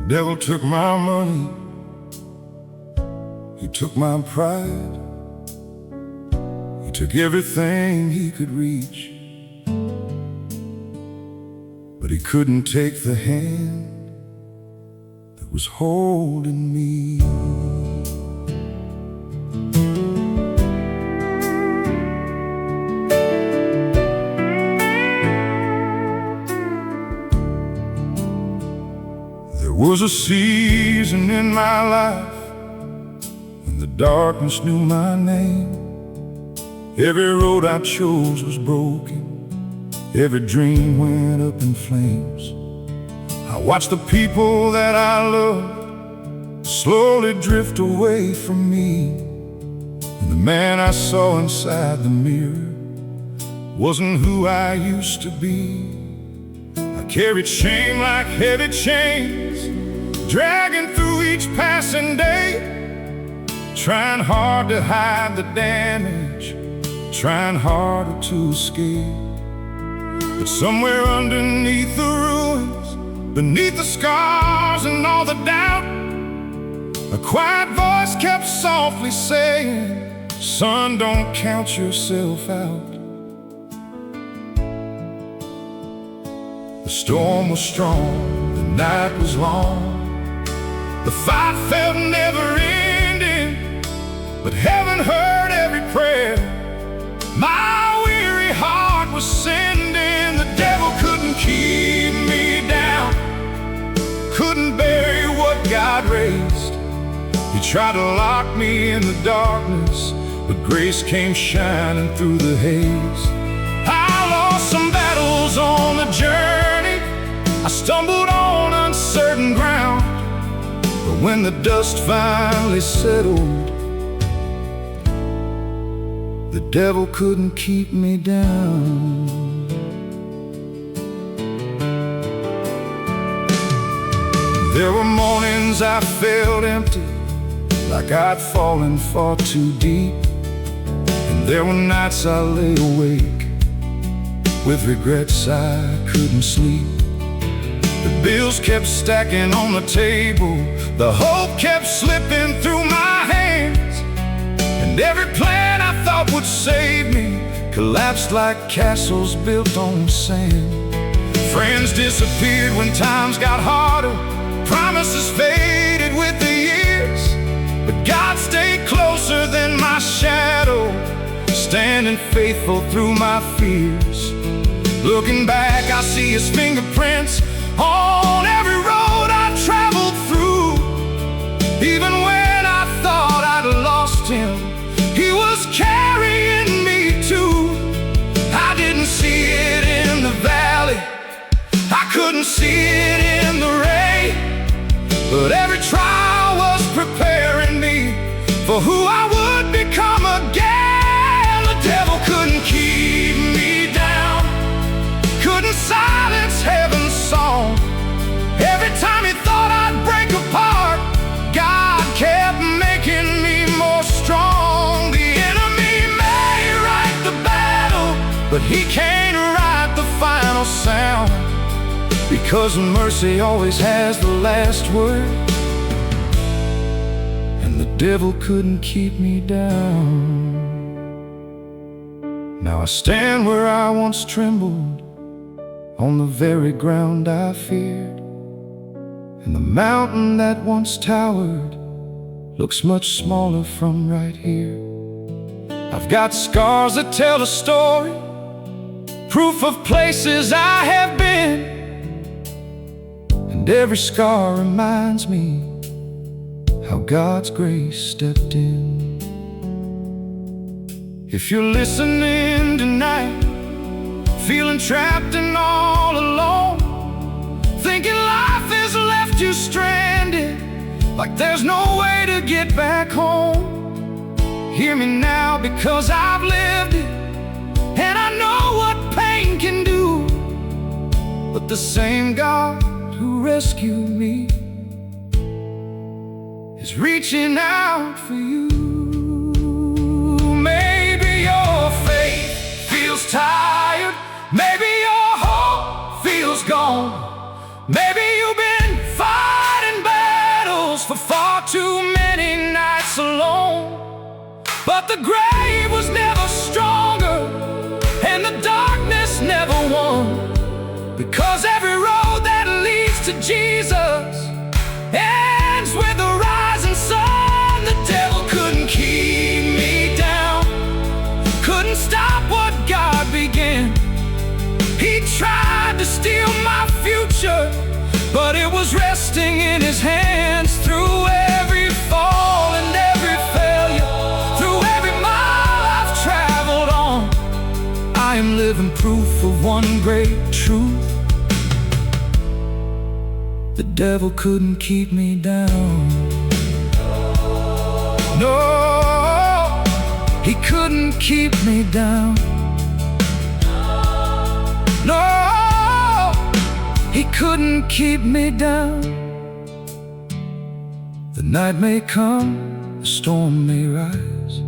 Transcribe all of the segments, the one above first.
devil took my money, he took my pride, he took everything he could reach, but he couldn't take the hand that was holding me. There was a season in my life when the darkness knew my name. Every road I chose was broken, every dream went up in flames. I watched the people that I loved slowly drift away from me, and the man I saw inside the mirror wasn't who I used to be. I carried shame like heavy chains, dragging through each passing day, trying hard to hide the damage, trying harder to escape. But somewhere underneath the ruins, beneath the scars and all the doubt, a quiet voice kept softly saying, "Son, don't count yourself out." The storm was strong, the night was long, the fight felt never-ending, but heaven heard every prayer my weary heart was sending. The devil couldn't keep me down, couldn't bury what God raised. He tried to lock me in the darkness, but grace came shining through the haze. I lost some battles on the journey, I stumbled on uncertain ground, but when the dust finally settled, the devil couldn't keep me down. There were mornings I felt empty, like I'd fallen far too deep, and there were nights I lay awake with regrets I couldn't sleep. The bills kept stacking on the table, the hope kept slipping through my hands, and every plan I thought would save me collapsed like castles built on sand. Friends disappeared when times got harder, promises faded with the years, but God stayed closer than my shadow, standing faithful through my fears. Looking back, I see His fingerprints on every road I traveled through. Even when I thought I'd lost Him, He was carrying me too. I didn't see it in the valley, I couldn't see it in the rain, but every trial was preparing me for who I would become again. The devil couldn't keep me down, couldn't silence heaven's song. Every time he thought I'd break apart, God kept making me more strong. The enemy may write the battle, but he can't write the final sound, because mercy always has the last word, and the devil couldn't keep me down. Now I stand where I once trembled, on the very ground I feared, and the mountain that once towered looks much smaller from right here. I've got scars that tell a story, proof of places I have been, and every scar reminds me how God's grace stepped in. If you're listening tonight, feeling trapped and all alone, thinking life has left you stranded, like there's no way to get back home, hear me now, because I've lived it, and I know what pain can do. But the same God who rescued me is reaching out for you. Maybe your faith feels tired, maybe your hope feels gone, maybe you've been fighting the grave was never stronger, and the darkness never won. Because every road that leads to Jesus ends with the rising sun. The devil couldn't keep me down, couldn't stop what God began. He tried to steal my future, but it was resting in his hands. Through every fall and every failure, through every mile I've traveled on, I am living proof of one great truth: the devil couldn't keep me down. No, he couldn't keep me down. No, he couldn't keep me down. The night may come, the storm may rise,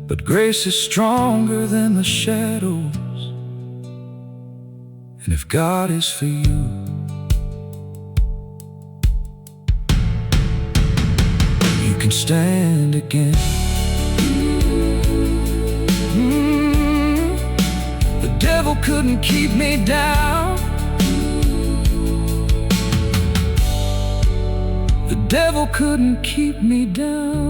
but grace is stronger than the shadows. And if God is for you, you can stand again. The devil couldn't keep me down. The devil couldn't keep me down.